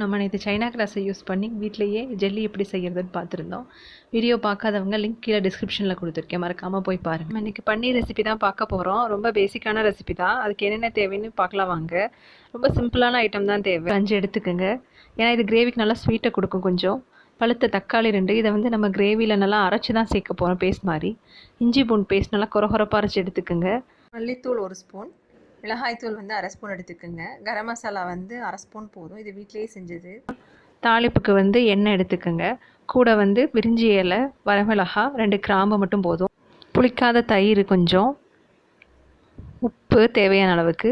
நம்ம நேற்று China கிராஸை use பண்ணி வீட்டிலேயே ஜெல்லி எப்படி செய்கிறதுன்னு பார்த்துருந்தோம். வீடியோ பார்க்காதவங்க லிங்க் கீழே டிஸ்கிரிப்ஷனில் கொடுத்துருக்கேன், மறக்காமல் போய் பாருங்கள். நம்ம இன்றைக்கி பன்னீர் ரெசிபி தான் பார்க்க போகிறோம். ரொம்ப பேசிக்கான ரெசிபி தான். அதுக்கு என்னென்ன தேவைன்னு பார்க்கலாம் வாங்க. ரொம்ப சிம்பிளான ஐட்டம் தான் தேவை. 5 எடுத்துக்கோங்க, ஏன்னா இது கிரேவிக்கு நல்லா ஸ்வீட்டை கொடுக்கும். கொஞ்சம் பழுத்த தக்காளி 2, இதை வந்து நம்ம கிரேவியில் நல்லா அரைச்சி தான் சேர்க்க போகிறோம், பேஸ்ட் மாதிரி. இஞ்சி பூண்டு பேஸ்ட் நல்லா கொரகொரப்பாக அரைச்சி எடுத்துக்கோங்க. மல்லித்தூள் 1 ஸ்பூன், மிளகாய்த்தூள் வந்து 1/2 ஸ்பூன் எடுத்துக்கோங்க. கரம் மசாலா வந்து 1/2 ஸ்பூன் போதும், இது வீட்டிலேயே செஞ்சது. தாளிப்புக்கு வந்து எண்ணெய் எடுத்துக்கோங்க. கூட வந்து பிரிஞ்சி இலை, வரமிளகா, 2 கிராம்பு மட்டும் போதும். புளிக்காத தயிர் கொஞ்சம், உப்பு தேவையான அளவுக்கு,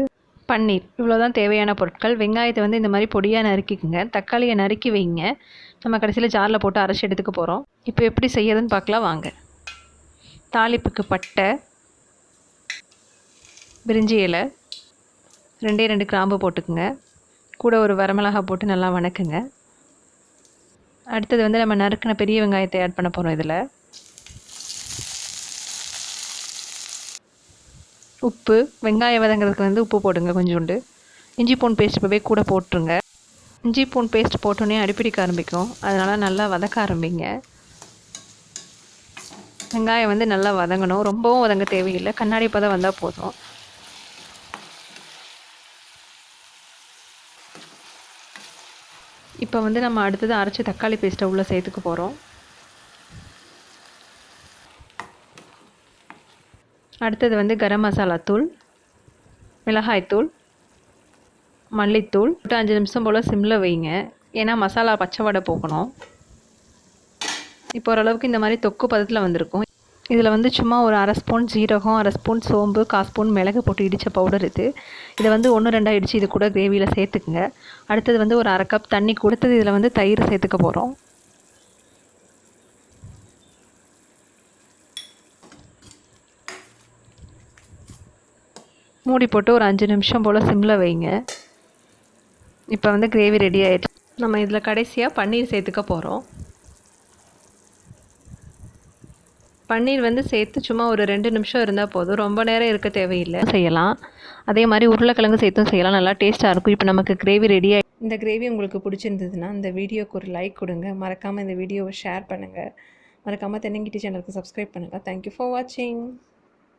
பன்னீர், இவ்வளோதான் தேவையான பொருட்கள். வெங்காயத்தை வந்து இந்த மாதிரி பொடியாக நறுக்கிக்குங்க. தக்காளியை நறுக்கி வைங்க. நம்ம கடைசியில் ஜாரில் போட்டு அரைச்சி எடுத்துக்க போகிறோம். இப்போ எப்படி செய்யறதுன்னு பார்க்கலாம் வாங்க. தாளிப்புக்கு பட்டை, பிரிஞ்சி இலை, 2 கிராம்பு போட்டுக்குங்க. கூட ஒரு வரமிளகா போட்டு நல்லா வணக்குங்க. அடுத்தது வந்து நம்ம நறுக்கின பெரிய வெங்காயத்தை ஆட் பண்ண போகிறோம். இதில் உப்பு, வெங்காயம் வதங்கிறதுக்கு வந்து உப்பு போடுங்க கொஞ்சோண்டு. இஞ்சி பூண்டு பேஸ்ட் இப்போவே கூட போட்டுருங்க. இஞ்சி பூண்டு பேஸ்ட் போட்டோன்னே அடிப்பிடிக்க ஆரம்பிக்கும், அதனால் நல்லா வதக்க ஆரம்பிங்க. வெங்காயம் வந்து நல்லா வதங்கணும், ரொம்பவும் வதங்க தேவையில்லை, கண்ணாடி பதம் வந்தால் போதும். இப்போ வந்து நம்ம அடுத்தது அரைச்சி தக்காளி பேஸ்ட்டை உள்ளே சேர்த்துக்க போகிறோம். அடுத்தது வந்து கரம் மசாலா தூள், மிளகாய்த்தூள், மல்லித்தூள் போட்டு 5 நிமிஷம் போல் சிம்மில் வைங்க, ஏன்னா மசாலா பச்சை வடை போகணும். இப்போ ஓரளவுக்கு இந்த மாதிரி தொக்கு பதத்தில் வந்திருக்கும். இதில் வந்து சும்மா ஒரு 1/2 ஸ்பூன் ஜீரகம், 1/2 ஸ்பூன் சோம்பு, 1/4 ஸ்பூன் மிளகு போட்டு இடித்த பவுடர் இது. இதை வந்து 1-2 இடித்து இது கூட கிரேவியில் சேர்த்துக்குங்க. அடுத்தது வந்து ஒரு 1/2 கப் தண்ணி கொடுத்தது இதில் வந்து தயிர் சேர்த்துக்க போகிறோம். மூடி போட்டு ஒரு 5 நிமிஷம் போல் சிம்மில் வைங்க. இப்போ வந்து கிரேவி ரெடி ஆகிடுச்சு. நம்ம இதில் கடைசியாக பன்னீர் சேர்த்துக்க போகிறோம். பன்னீர் வந்து சேர்த்து சும்மா ஒரு 2 நிமிஷம் இருந்தால் போதும், ரொம்ப நேரம் இருக்க தேவையில்லை. செய்யலாம். அதே மாதிரி உருளைக்கிழங்கு சேர்த்தும் செய்யலாம், நல்லா டேஸ்ட்டாக இருக்கும். இப்போ நமக்கு கிரேவி ரெடி ஆகி. இந்த கிரேவி உங்களுக்கு பிடிச்சிருந்ததுன்னா இந்த வீடியோக்கு ஒரு லைக் கொடுங்க. மறக்காமல் இந்த வீடியோவை ஷேர் பண்ணுங்கள். மறக்காமல் தென்னங்கிட்டி சேனலுக்கு சப்ஸ்கிரைப் பண்ணுங்கள். தேங்க்யூ ஃபார் வாட்சிங்.